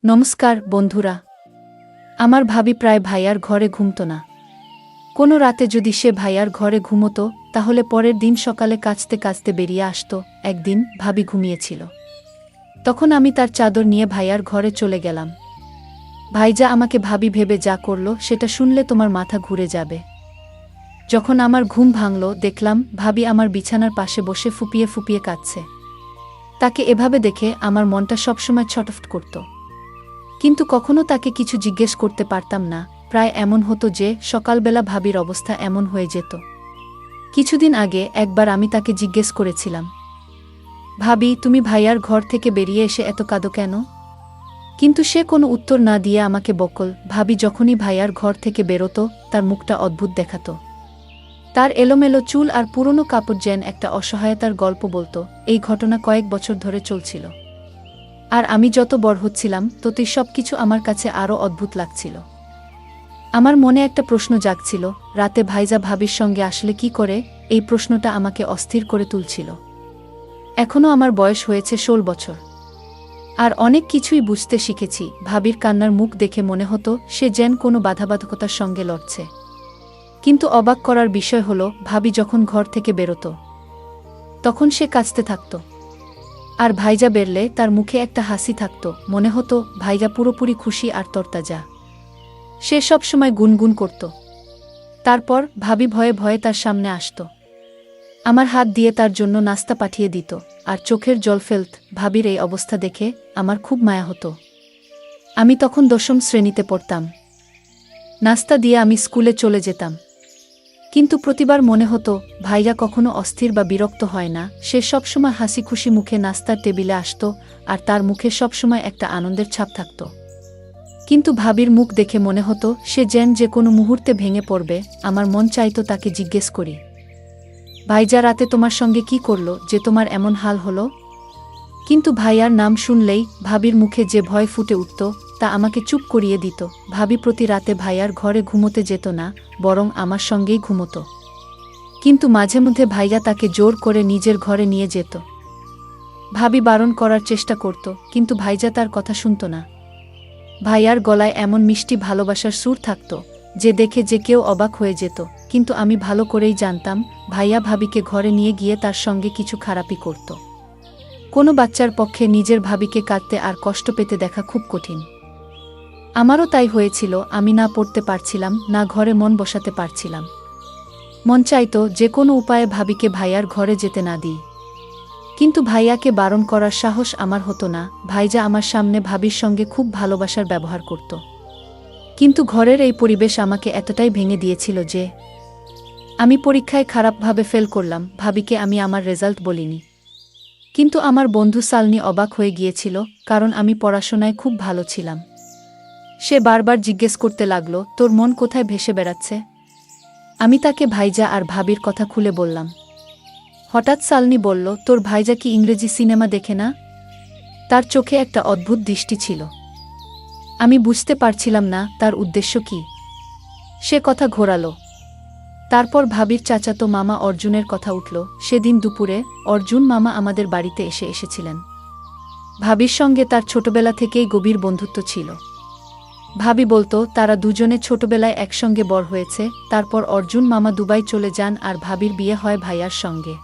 নমস্কার বন্ধুরা। আমার ভাবি প্রায় ভাইয়ার ঘরে ঘুমত না। কোনো রাতে যদি সে ভাইয়ার ঘরে ঘুমতো তাহলে পরের দিন সকালে কাচতে কাচতে বেরিয়ে আসত। একদিন ভাবি ঘুমিয়েছিল, তখন আমি তার চাদর নিয়ে ভাইয়ার ঘরে চলে গেলাম। ভাইজা আমাকে ভাবি ভেবে যা করল সেটা শুনলে তোমার মাথা ঘুরে যাবে। যখন আমার ঘুম ভাঙল দেখলাম ভাবি আমার বিছানার পাশে বসে ফুপিয়ে ফুপিয়ে কাঁদছে। তাকে এভাবে দেখে আমার মনটা সবসময় ছটফট করত, কিন্তু কখনো তাকে কিছু জিজ্ঞেস করতে পারতাম না। প্রায় এমন হতো যে সকালবেলা ভাবির অবস্থা এমন হয়ে যেত। কিছুদিন আগে একবার আমি তাকে জিজ্ঞেস করেছিলাম, ভাবি তুমি ভাইয়ার ঘর থেকে বেরিয়ে এসে এত কাঁদো কেন? কিন্তু সে কোনো উত্তর না দিয়ে আমাকে বকল। ভাবি যখনই ভাইয়ার ঘর থেকে বেরোতো তার মুখটা অদ্ভুত দেখাতো। তার এলোমেলো চুল আর পুরনো কাপড় যেন একটা অসহায়তার গল্প বলতো। এই ঘটনা কয়েক বছর ধরে চলছিল, আর আমি যত বড় হচ্ছিলাম ততই সবকিছু আমার কাছে আরও অদ্ভুত লাগছিল। আমার মনে একটা প্রশ্ন জাগছিল, রাতে ভাইজা ভাবির সঙ্গে আসলে কি করে? এই প্রশ্নটা আমাকে অস্থির করে তুলছিল। এখনও আমার বয়স হয়েছে 16 বছর, আর অনেক কিছুই বুঝতে শিখেছি। ভাবির কান্নার মুখ দেখে মনে হতো সে যেন কোনো বাধাবাধকতার সঙ্গে লড়ছে। কিন্তু অবাক করার বিষয় হলো, ভাবি যখন ঘর থেকে বেরোতো তখন সে কাঁদতে থাকত, আর ভাইজা বেরলে তার মুখে একটা হাসি থাকত। মনে হতো ভাইজা পুরোপুরি খুশি আর তরতাজা। সে সব সময় গুনগুন করত। তারপর ভাবি ভয়ে ভয়ে তার সামনে আসত, আমার হাত দিয়ে তার জন্য নাস্তা পাঠিয়ে দিত, আর চোখের জল ফেলত। ভাবির এই অবস্থা দেখে আমার খুব মায়া হতো। আমি তখন 10ম শ্রেণীতে পড়তাম। নাস্তা দিয়ে আমি স্কুলে চলে যেতাম, কিন্তু প্রতিবার মনে হতো ভাইয়া কখনো অস্থির বা বিরক্ত হয় না। সে সবসময় হাসি খুশি মুখে নাস্তার টেবিলে আসত, আর তার মুখে সবসময় একটা আনন্দের ছাপ থাকত। কিন্তু ভাবির মুখ দেখে মনে হতো সে যেন যে কোনো মুহূর্তে ভেঙে পড়বে। আমার মন চাইতো তাকে জিজ্ঞেস করি, ভাইজা রাতে তোমার সঙ্গে কি করলো যে তোমার এমন হাল হলো? কিন্তু ভাইয়ার নাম শুনলেই ভাবির মুখে যে ভয় ফুটে উঠত তা আমাকে চুপ করিয়ে দিত। ভাবি প্রতি রাতে ভাইয়ার ঘরে ঘুমোতে যেত না, বরং আমার সঙ্গেই ঘুমোতো। কিন্তু মাঝে মধ্যে ভাইয়া তাকে জোর করে নিজের ঘরে নিয়ে যেত। ভাবি বারণ করার চেষ্টা করত, কিন্তু ভাইজা তার কথা শুনত না। ভাইয়ার গলায় এমন মিষ্টি ভালোবাসার সুর থাকত যে দেখে যে কেউ অবাক হয়ে যেত। কিন্তু আমি ভালো করেই জানতাম ভাইয়া ভাবিকে ঘরে নিয়ে গিয়ে তার সঙ্গে কিছু খারাপই করত। কোনো বাচ্চার পক্ষে নিজের ভাবিকে কাঁদতে আর কষ্ট পেতে দেখা খুব কঠিন। আমারও তাই হয়েছিল। আমি না পড়তে পারছিলাম, না ঘরে মন বসাতে পারছিলাম। মন চাইতো যে কোনো উপায়ে ভাবিকে ভাইয়ার ঘরে যেতে না দিই, কিন্তু ভাইয়াকে বারণ করার সাহস আমার হতো না। ভাইজা আমার সামনে ভাবির সঙ্গে খুব ভালোবাসার ব্যবহার করত, কিন্তু ঘরের এই পরিবেশ আমাকে এতটাই ভেঙে দিয়েছিল যে আমি পরীক্ষায় খারাপভাবে ফেল করলাম। ভাবিকে আমি আমার রেজাল্ট বলিনি, কিন্তু আমার বন্ধু সালনি অবাক হয়ে গিয়েছিল, কারণ আমি পড়াশোনায় খুব ভালো ছিলাম। সে বারবার জিজ্ঞেস করতে লাগলো, তোর মন কোথায় ভেসে বেড়াচ্ছে? আমি তাকে ভাইজা আর ভাবির কথা খুলে বললাম। হঠাৎ সালনি বলল, তোর ভাইজা কি ইংরেজি সিনেমা দেখে না? তার চোখে একটা অদ্ভুত দৃষ্টি ছিল। আমি বুঝতে পারছিলাম না তার উদ্দেশ্য কি। সে কথা ঘোরালো। তারপর ভাবির চাচাতো মামা অর্জুনের কথা উঠল। সেদিন দুপুরে অর্জুন মামা আমাদের বাড়িতে এসেছিলেন। ভাবির সঙ্গে তার ছোটবেলা থেকেই গভীর বন্ধুত্ব ছিল। ভাবি বলতো তারা দুজনে ছোটবেলায় একসঙ্গে বড় হয়েছে। তারপর অর্জুন মামা দুবাই চলে যান আর ভাবির বিয়ে হয় ভাইয়ার সঙ্গে।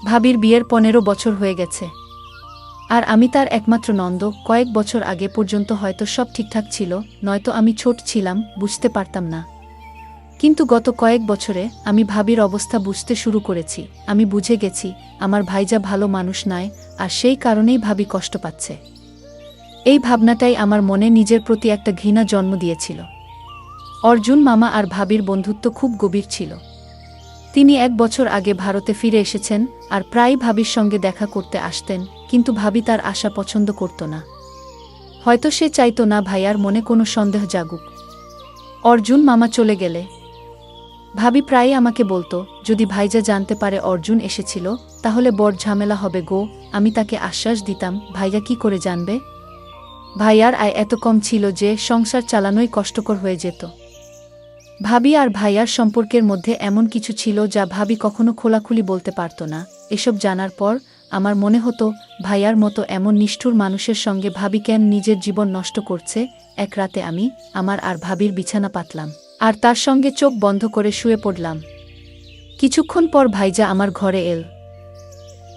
ভাবির বিয়ের 15 বছর হয়ে গেছে, আর আমি তার একমাত্র নন্দ। কয়েক বছর আগে পর্যন্ত হয়তো সব ঠিকঠাক ছিল, নয়তো আমি ছোট ছিলাম, বুঝতে পারতাম না। কিন্তু গত কয়েক বছরে আমি ভাবির অবস্থা বুঝতে শুরু করেছি। আমি বুঝে গেছি আমার ভাইজা ভালো মানুষ নয়, আর সেই কারণেই ভাবি কষ্ট পাচ্ছে। এই ভাবনাটাই আমার মনে নিজের প্রতি একটা ঘৃণা জন্ম দিয়েছিল। অর্জুন মামা আর ভাবির বন্ধুত্ব খুব গভীর ছিল। তিনি 1 বছর আগে ভারতে ফিরে এসেছেন, আর প্রায়ই ভাবির সঙ্গে দেখা করতে আসতেন, কিন্তু ভাবি তার আশা পছন্দ করত না। হয়তো সে চাইতো না ভাইয়ার মনে কোনো সন্দেহ জাগুক। অর্জুন মামা চলে গেলে ভাবি প্রায়ই আমাকে বলতো, যদি ভাইজা জানতে পারে অর্জুন এসেছিল তাহলে বড় ঝামেলা হবে গো। আমি তাকে আশ্বাস দিতাম, ভাইয়া কি করে জানবে? ভাইয়ার আয় এত কম ছিল যে সংসার চালানোই কষ্টকর হয়ে যেত। ভাবি আর ভাইয়ার সম্পর্কের মধ্যে এমন কিছু ছিল যা ভাবি কখনো খোলাখুলি বলতে পারত না। এসব জানার পর আমার মনে হতো ভাইয়ার মতো এমন নিষ্ঠুর মানুষের সঙ্গে ভাবি কেন নিজের জীবন নষ্ট করছে। এক রাতে আমি আমার আর ভাবির বিছানা পাতলাম, আর তার সঙ্গে চোখ বন্ধ করে শুয়ে পড়লাম। কিছুক্ষণ পর ভাইজা আমার ঘরে এল।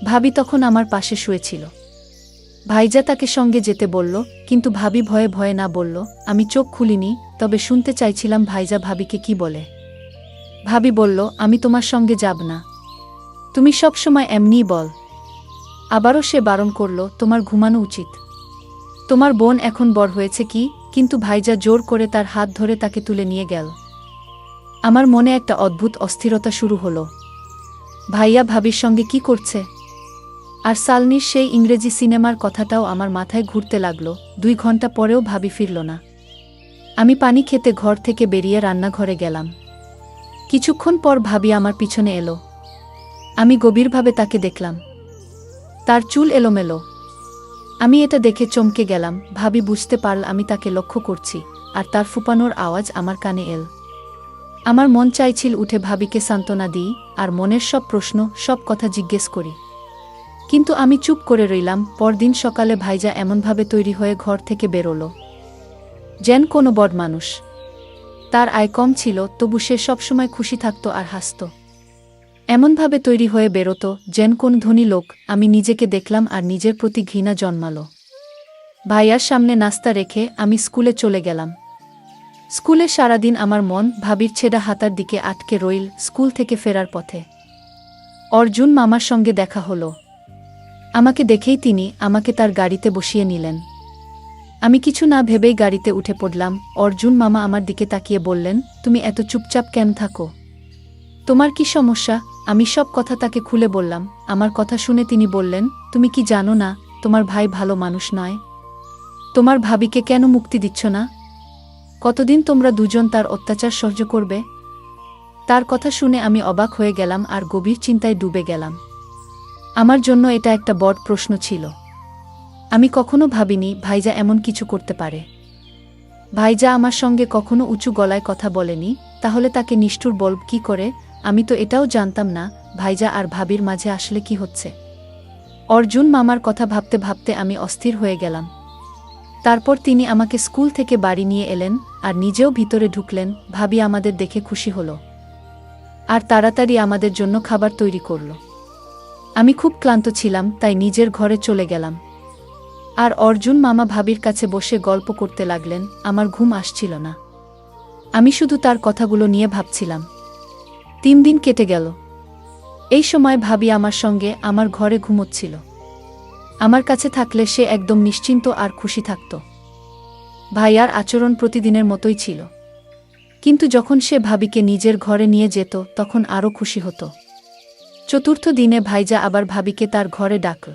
ভাবি তখন আমার পাশে শুয়েছিল। ভাইজা তাকে সঙ্গে যেতে বলল, কিন্তু ভাবি ভয়ে ভয়ে না বলল। আমি চোখ খুলিনি, তবে শুনতে চাইছিলাম ভাইজা ভাবিকে কি বলে। ভাবি বলল, আমি তোমার সঙ্গে যাব না, তুমি সব সময় এমনিই বল। আবারও সে বারণ করল, তোমার ঘুমানো উচিত, তোমার বোন এখন বড় হয়েছে কি। কিন্তু ভাইজা জোর করে তার হাত ধরে তাকে তুলে নিয়ে গেল। আমার মনে একটা অদ্ভুত অস্থিরতা শুরু হলো। ভাইয়া ভাবির সঙ্গে কি করছে? আর সালনির সেই ইংরেজি সিনেমার কথাটাও আমার মাথায় ঘুরতে লাগল। 2 ঘন্টা পরেও ভাবি ফিরল না। আমি পানি খেতে ঘর থেকে বেরিয়ে রান্নাঘরে গেলাম। কিছুক্ষণ পর ভাবি আমার পিছনে এলো। আমি গভীরভাবে তাকে দেখলাম। তার চুল এলোমেলো। আমি এটা দেখে চমকে গেলাম। ভাবি বুঝতে পারল আমি তাকে লক্ষ্য করছি, আর তার ফুপানোর আওয়াজ আমার কানে এল। আমার মন চাইছিল উঠে ভাবিকে সান্ত্বনা দিই, আর মনের সব প্রশ্ন, সব কথা জিজ্ঞেস করি। কিন্তু আমি চুপ করে রইলাম। পরদিন সকালে ভাইজা এমনভাবে তৈরি হয়ে ঘর থেকে বেরোলো যেন কোনো বড় মানুষ। তার আয় কম ছিল, তবু সে সবসময় খুশি থাকত আর হাসত। এমনভাবে তৈরি হয়ে বেরোতো যেন কোন ধনী লোক। আমি নিজেকে দেখলাম আর নিজের প্রতি ঘৃণা জন্মালো। ভাইয়ার সামনে নাস্তা রেখে আমি স্কুলে চলে গেলাম। স্কুলে সারাদিন আমার মন ভাবির ছেঁড়া হাতার দিকে আটকে রইল। স্কুল থেকে ফেরার পথে অর্জুন মামার সঙ্গে দেখা হলো। আমাকে দেখেই তিনি আমাকে তার গাড়িতে বসিয়ে নিলেন। আমি কিছু না ভেবেই গাড়িতে উঠে পড়লাম। অর্জুন মামা আমার দিকে তাকিয়ে বললেন, তুমি এত চুপচাপ কেন থাকো? তোমার কি সমস্যা? আমি সব কথা তাকে খুলে বললাম। আমার কথা শুনে তিনি বললেন, তুমি কি জানো না তোমার ভাই ভালো মানুষ নয়? তোমার ভাবিকে কেন মুক্তি দিচ্ছ না? কতদিন তোমরা দুজন তার অত্যাচার সহ্য করবে? তার কথা শুনে আমি অবাক হয়ে গেলাম আর গভীর চিন্তায় ডুবে গেলাম। আমার জন্য এটা একটা বড় প্রশ্ন ছিল। আমি কখনো ভাবিনি ভাইজা এমন কিছু করতে পারে। ভাইজা আমার সঙ্গে কখনো উঁচু গলায় কথা বলেনি, তাহলে তাকে নিষ্ঠুর বলব কি করে? আমি তো এটাও জানতাম না ভাইজা আর ভাবির মাঝে আসলে কি হচ্ছে। অর্জুন মামার কথা ভাবতে ভাবতে আমি অস্থির হয়ে গেলাম। তারপর তিনি আমাকে স্কুল থেকে বাড়ি নিয়ে এলেন, আর নিজেও ভিতরে ঢুকলেন। ভাবি আমাদের দেখে খুশি হলো, আর তাড়াতাড়ি আমাদের জন্য খাবার তৈরি করল। আমি খুব ক্লান্ত ছিলাম, তাই নিজের ঘরে চলে গেলাম। আর অর্জুন মামা ভাবির কাছে বসে গল্প করতে লাগলেন। আমার ঘুম আসছিল না। আমি শুধু তার কথাগুলো নিয়ে ভাবছিলাম। 3 দিন কেটে গেল। এই সময় ভাবি আমার সঙ্গে আমার ঘরে ঘুমোচ্ছিল। আমার কাছে থাকলে সে একদম নিশ্চিন্ত আর খুশি থাকত। ভাইয়ার আচরণ প্রতিদিনের মতোই ছিল, কিন্তু যখন সে ভাবিকে নিজের ঘরে নিয়ে যেত তখন আরও খুশি হতো। 4র্থ দিনে ভাইজা আবার ভাবিকে তার ঘরে ডাকল।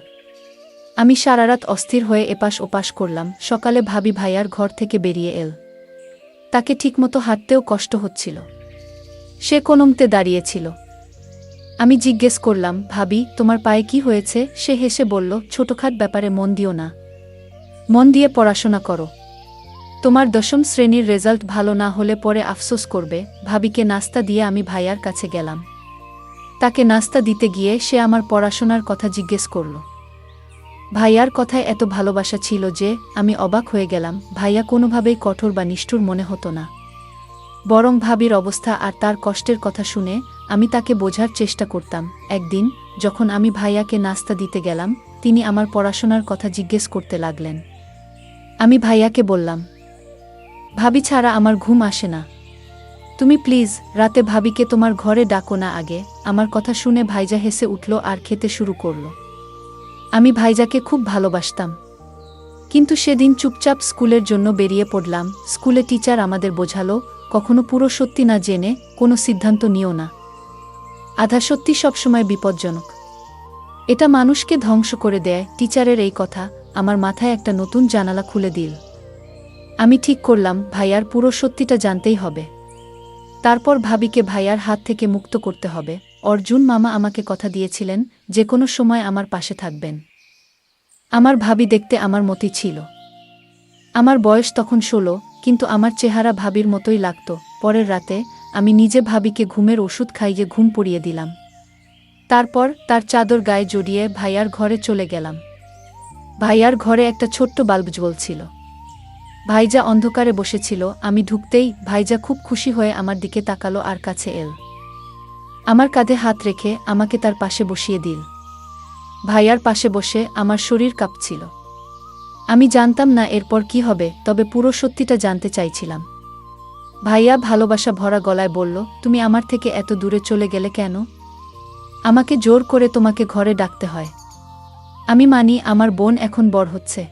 আমি সারারাত অস্থির হয়ে এপাশ ওপাশ করলাম। সকালে ভাবি ভাইয়ার ঘর থেকে বেরিয়ে এল। তাকে ঠিকমতো হাঁটতেও কষ্ট হচ্ছিল। সে কোনমতে দাঁড়িয়েছিল। আমি জিজ্ঞেস করলাম, ভাবি তোমার পায়ে কি হয়েছে? সে হেসে বলল, ছোটখাট ব্যাপারে মন দিও না, মন দিয়ে পড়াশোনা করো। তোমার 10ম শ্রেণীর রেজাল্ট ভালো না হলে পরে আফসোস করবে। ভাবিকে নাস্তা দিয়ে আমি ভাইয়ার কাছে গেলাম। তাকে নাস্তা দিতে গিয়ে সে আমার পড়াশোনার কথা জিজ্ঞেস করল। ভাইয়ার কথায় এত ভালোবাসা ছিল যে আমি অবাক হয়ে গেলাম। ভাইয়া কোনোভাবেই কঠোর বা নিষ্ঠুর মনে হতো না, বরং ভাবির অবস্থা আর তার কষ্টের কথা শুনে আমি তাকে বোঝার চেষ্টা করতাম। একদিন যখন আমি ভাইয়াকে নাস্তা দিতে গেলাম, তিনি আমার পড়াশোনার কথা জিজ্ঞেস করতে লাগলেন। আমি ভাইয়াকে বললাম, ভাবি ছাড়া আমার ঘুম আসে না, তুমি প্লিজ রাতে ভাবিকে তোমার ঘরে ডাকো না আগে। আমার কথা শুনে ভাইজা হেসে উঠল আর খেতে শুরু করল। আমি ভাইজাকে খুব ভালোবাসতাম, কিন্তু সেদিন চুপচাপ স্কুলের জন্য বেরিয়ে পড়লাম। স্কুলে টিচার আমাদের বোঝালো, কখনো পুরো সত্যি না জেনে কোনো সিদ্ধান্ত নিও না। আধা সত্যি সবসময় বিপজ্জনক, এটা মানুষকে ধ্বংস করে দেয়। টিচারের এই কথা আমার মাথায় একটা নতুন জানালা খুলে দিল। আমি ঠিক করলাম ভাইয়ার পুরো সত্যিটা জানতেই হবে। তারপর ভাবিকে ভাইয়ার হাত থেকে মুক্ত করতে হবে। অর্জুন মামা আমাকে কথা দিয়েছিলেন যে কোনো সময় আমার পাশে থাকবেন। আমার ভাবি দেখতে আমার মতোই ছিল। আমার বয়স তখন 16, কিন্তু আমার চেহারা ভাবির মতোই লাগত। পরের রাতে আমি নিজে ভাবিকে ঘুমের ওষুধ খাইয়ে ঘুম পড়িয়ে দিলাম। তারপর তার চাদর গায়ে জড়িয়ে ভাইয়ার ঘরে চলে গেলাম। ভাইয়ার ঘরে একটা ছোট্ট বাল্ব জ্বলছিল। ভাইজা অন্ধকারে বসেছিল। আমি ঢুকতেই ভাইজা খুব খুশি হয়ে আমার দিকে তাকালো আর কাছে এল। আমার কাঁধে হাত রেখে আমাকে তার পাশে বসিয়ে দিল। ভাইয়ার পাশে বসে আমার শরীর কাঁপছিল। আমি জানতাম না এরপর কি হবে, তবে পুরো সত্যিটা জানতে চাইছিলাম। ভাইয়া ভালোবাসা ভরা গলায় বলল, তুমি আমার থেকে এত দূরে চলে গেলে কেন? আমাকে জোর করে তোমাকে ঘরে ডাকতে হয়। আমি মানি আমার বোন এখন বড় হচ্ছে,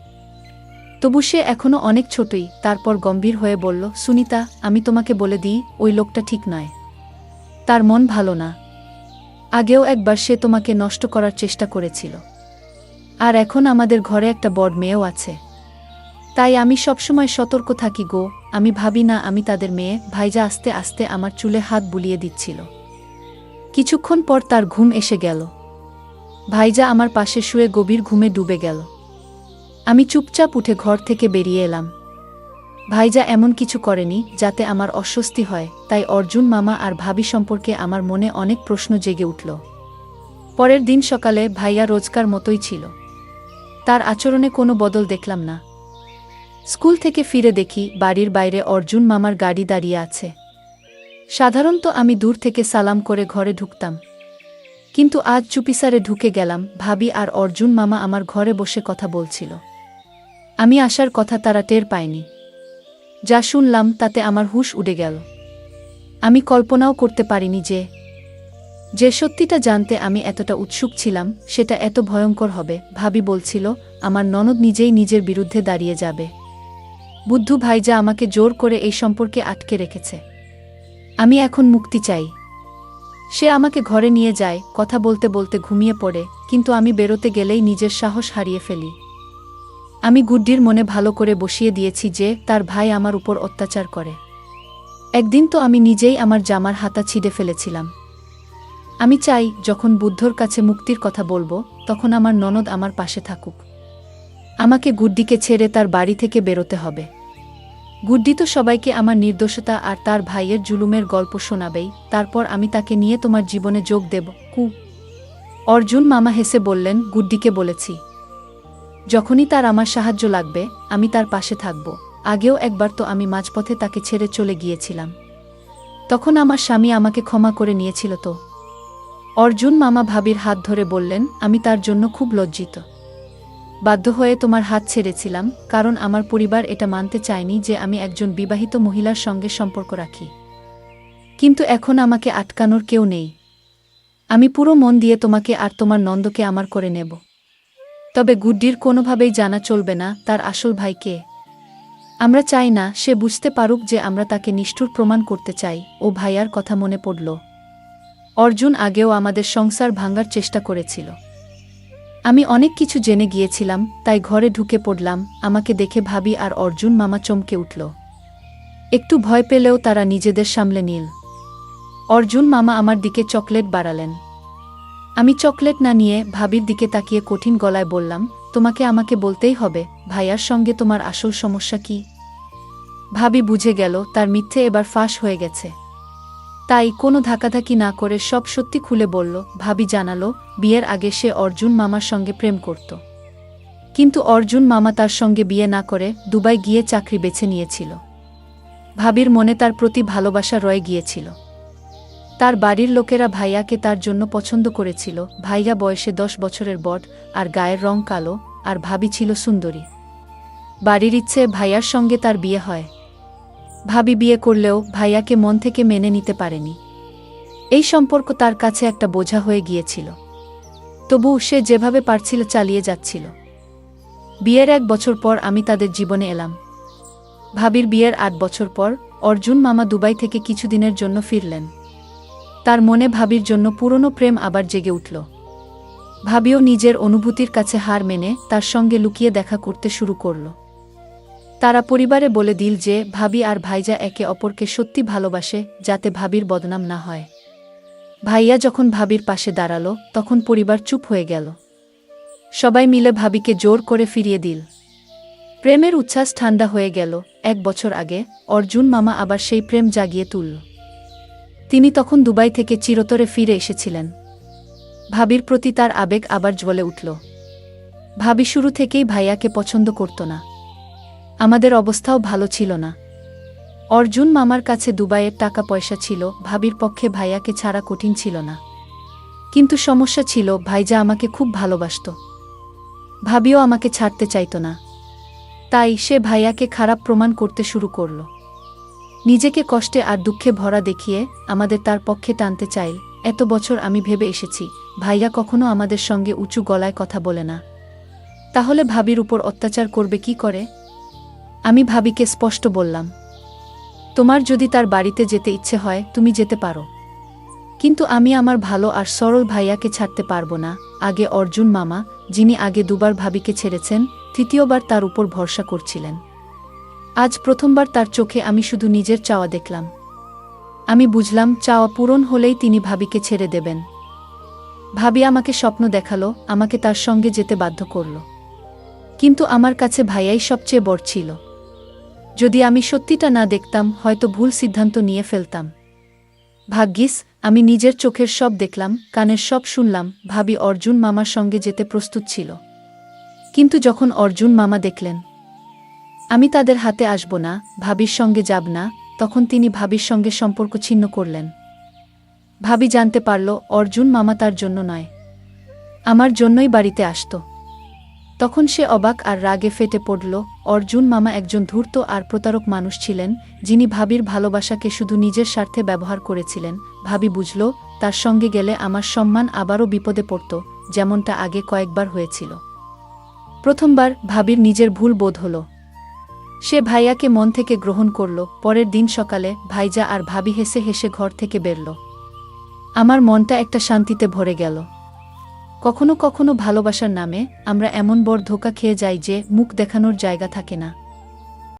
তবু সে এখনো অনেক ছোটই। তারপর গম্ভীর হয়ে বলল, সুনিতা, আমি তোমাকে বলে দিই, ওই লোকটা ঠিক নয়। তার মন ভালো না। আগেও একবার সে তোমাকে নষ্ট করার চেষ্টা করেছিল। আর এখন আমাদের ঘরে একটা বড় মেয়েও আছে। তাই আমি সবসময় সতর্ক থাকি গো। আমি ভাবি না আমি তাদের মেয়ে। ভাইজা আস্তে আস্তে আমার চুলে হাত বুলিয়ে দিচ্ছিল। কিছুক্ষণ পর তার ঘুম এসে গেল। ভাইজা আমার পাশে শুয়ে গভীর ঘুমে ডুবে গেল। আমি চুপচাপ উঠে ঘর থেকে বেরিয়ে এলাম। ভাইজা এমন কিছু করেনি যাতে আমার অস্বস্তি হয়, তাই অর্জুন মামা আর ভাবি সম্পর্কে আমার মনে অনেক প্রশ্ন জেগে উঠল। পরের দিন সকালে ভাইয়া রোজকার মতোই ছিল। তার আচরণে কোনো বদল দেখলাম না। স্কুল থেকে ফিরে দেখি বাড়ির বাইরে অর্জুন মামার গাড়ি দাঁড়িয়ে আছে। সাধারণত আমি দূর থেকে সালাম করে ঘরে ঢুকতাম, কিন্তু আজ চুপিসারে ঢুকে গেলাম। ভাবি আর অর্জুন মামা আমার ঘরে বসে কথা বলছিল। আমি আসার কথা তারা টের পায়নি। যা শুনলাম তাতে আমার হুঁশ উড়ে গেল। আমি কল্পনাও করতে পারিনি যে সত্যিটা জানতে আমি এতটা উৎসুক ছিলাম সেটা এত ভয়ঙ্কর হবে। ভাবি বলছিল আমার ননদ নিজেই নিজের বিরুদ্ধে দাঁড়িয়ে যাবে। বুদ্ধু ভাইজা আমাকে জোর করে এই সম্পর্কে আটকে রেখেছে। আমি এখন মুক্তি চাই। সে আমাকে ঘরে নিয়ে যায়, কথা বলতে বলতে ঘুমিয়ে পড়ে, কিন্তু আমি বেরোতে গেলেই নিজের সাহস হারিয়ে ফেলি। আমি গুড্ডির মনে ভালো করে বসিয়ে দিয়েছি যে তার ভাই আমার উপর অত্যাচার করে। একদিন তো আমি নিজেই আমার জামার হাতা ছিঁড়ে ফেলেছিলাম। আমি চাই যখন বুদ্ধর কাছে মুক্তির কথা বলবো তখন আমার ননদ আমার পাশে থাকুক। আমাকে গুড্ডিকে ছেড়ে তার বাড়ি থেকে বেরোতে হবে। গুড্ডি তো সবাইকে আমার নির্দোষতা আর তার ভাইয়ের জুলুমের গল্প শোনাবেই, তারপর আমি তাকে নিয়ে তোমার জীবনে যোগ দেব। অর্জুন মামা হেসে বললেন, গুড্ডিকে বলেছি যখনই তার আমার সাহায্য লাগবে আমি তার পাশে থাকব। আগেও একবার তো আমি মাঝপথে তাকে ছেড়ে চলে গিয়েছিলাম, তখন আমার স্বামী আমাকে ক্ষমা করে নিয়েছিল তো। অর্জুন মামা ভাবির হাত ধরে বললেন, আমি তার জন্য খুব লজ্জিত। বাধ্য হয়ে তোমার হাত ছেড়েছিলাম, কারণ আমার পরিবার এটা মানতে চায়নি যে আমি একজন বিবাহিত মহিলার সঙ্গে সম্পর্ক রাখি। কিন্তু এখন আমাকে আটকানোর কেউ নেই। আমি পুরো মন দিয়ে তোমাকে আর তোমার নন্দকে আমার করে নেব। তবে গুড্ডির কোনোভাবেই জানা চলবে না তার আসল ভাই কে। আমরা চাই না সে বুঝতে পারুক যে আমরা তাকে নিষ্ঠুর প্রমাণ করতে চাই। ও ভাইয়ার কথা মনে পড়ল। অর্জুন আগেও আমাদের সংসার ভাঙার চেষ্টা করেছিল। আমি অনেক কিছু জেনে গিয়েছিলাম, তাই ঘরে ঢুকে পড়লাম। আমাকে দেখে ভাবি আর অর্জুন মামা চমকে উঠল। একটু ভয় পেলেও তারা নিজেদের সামলে নিল। অর্জুন মামা আমার দিকে চকলেট বাড়ালেন। আমি চকলেট না নিয়ে ভাবির দিকে তাকিয়ে কঠিন গলায় বললাম, তোমাকে আমাকে বলতেই হবে ভাইয়ার সঙ্গে তোমার আসল সমস্যা কি। ভাবি বুঝে গেল তার মিথ্যে এবার ফাঁস হয়ে গেছে, তাই কোনো ধাকাধাকি না করে সব সত্যি খুলে বলল। ভাবি জানালো, বিয়ের আগে সে অর্জুন মামার সঙ্গে প্রেম করত, কিন্তু অর্জুন মামা তার সঙ্গে বিয়ে না করে দুবাই গিয়ে চাকরি বেছে নিয়েছিল। ভাবির মনে তার প্রতি ভালোবাসা রয়ে গিয়েছিল। তার বাড়ির লোকেরা ভাইয়াকে তার জন্য পছন্দ করেছিল। ভাইয়া বয়সে 10 বছরের বড়, আর গায়ের রং কালো, আর ভাবি ছিল সুন্দরী। বাড়ির ইচ্ছে ভাইয়ার সঙ্গে তার বিয়ে হয়। ভাবি বিয়ে করলেও ভাইয়াকে মন থেকে মেনে নিতে পারেনি। এই সম্পর্ক তার কাছে একটা বোঝা হয়ে গিয়েছিল। তবু সে যেভাবে পারছিল চালিয়ে যাচ্ছিল। বিয়ের 1 বছর পর আমি তাদের জীবনে এলাম। ভাবির বিয়ের 8 বছর পর অর্জুন মামা দুবাই থেকে কিছুদিনের জন্য ফিরলেন। তার মনে ভাবির জন্য পুরনো প্রেম আবার জেগে উঠল। ভাবিও নিজের অনুভূতির কাছে হার মেনে তার সঙ্গে লুকিয়ে দেখা করতে শুরু করল। তারা পরিবারে বলে দিল যে ভাবি আর ভাইজা একে অপরকে সত্যি ভালোবাসে, যাতে ভাবির বদনাম না হয়। ভাইয়া যখন ভাবির পাশে দাঁড়ালো তখন পরিবার চুপ হয়ে গেল। সবাই মিলে ভাবিকে জোর করে ফিরিয়ে দিল। প্রেমের উচ্ছ্বাস ঠান্ডা হয়ে গেল। 1 বছর আগে অর্জুন মামা আবার সেই প্রেম জাগিয়ে তুলল। তিনি তখন দুবাই থেকে চিরতরে ফিরে এসেছিলেন। ভাবির প্রতি তার আবেগ আবার জ্বলে উঠল। ভাবি শুরু থেকেই ভাইয়াকে পছন্দ করত না। আমাদের অবস্থাও ভালো ছিল না। অর্জুন মামার কাছে দুবাইয়ের টাকা পয়সা ছিল, ভাবির পক্ষে ভাইয়াকে ছাড়া কঠিন ছিল না। কিন্তু সমস্যা ছিল, ভাইজা আমাকে খুব ভালোবাসত। ভাবিও আমাকে ছাড়তে চাইত না। তাই সে ভাইয়াকে খারাপ প্রমাণ করতে শুরু করল। নিজেকে কষ্টে আর দুঃখে ভরা দেখিয়ে আমাদের তার পক্ষে টানতে চাইল। এত বছর আমি ভেবে এসেছি, ভাইয়া কখনো আমাদের সঙ্গে উঁচু গলায় কথা বলে না। তাহলে ভাবির উপর অত্যাচার করবে কি করে? আমি ভাবিকে স্পষ্ট বললাম, তোমার যদি তার বাড়িতে যেতে ইচ্ছে হয় তুমি যেতে পারো, কিন্তু আমি আমার ভালো আর সরল ভাইয়াকে ছাড়তে পারবো না। আগে অর্জুন মামা, যিনি আগে দুবার ভাবিকে ছেড়েছেন, তৃতীয়বার তার উপর ভরসা করছিলেন, আজ প্রথমবার তার চোখে আমি শুধু নিজের চাওয়া দেখলাম। আমি বুঝলাম চাওয়া পূরণ হলেই তিনি ভাবিকে ছেড়ে দেবেন। ভাবি আমাকে স্বপ্ন দেখালো, আমাকে তার সঙ্গে যেতে বাধ্য করল। কিন্তু আমার কাছে ভাইয়াই সবচেয়ে বড় ছিল। যদি আমি সত্যিটা না দেখতাম হয়তো ভুল সিদ্ধান্ত নিয়ে ফেলতাম। ভাগ্যিস আমি নিজের চোখের সব দেখলাম, কানের সব শুনলাম। ভাবি অর্জুন মামার সঙ্গে যেতে প্রস্তুত ছিল, কিন্তু যখন অর্জুন মামা দেখলেন আমি তাদের হাতে আসব না, ভাবির সঙ্গে যাব না, তখন তিনি ভাবির সঙ্গে সম্পর্ক ছিন্ন করলেন। ভাবি জানতে পারল অর্জুন মামা তার জন্য নয়, আমার জন্যই বাড়িতে আসত। তখন সে অবাক আর রাগে ফেটে পড়ল। অর্জুন মামা একজন ধূর্ত আর প্রতারক মানুষ ছিলেন, যিনি ভাবির ভালোবাসাকে শুধু নিজের স্বার্থে ব্যবহার করেছিলেন। ভাবি বুঝল তার সঙ্গে গেলে আমার সম্মান আবারও বিপদে পড়ত, যেমনটা আগে কয়েকবার হয়েছিল। প্রথমবার ভাবির নিজের ভুল বোধ হল। সে ভাইয়াকে মন থেকে গ্রহণ করল। পরের দিন সকালে ভাইজা আর ভাবি হেসে হেসে ঘর থেকে বেরল। আমার মনটা একটা শান্তিতে ভরে গেল। কখনো কখনো ভালোবাসার নামে আমরা এমন বড় ধোঁকা খেয়ে যাই যে মুখ দেখানোর জায়গা থাকে না।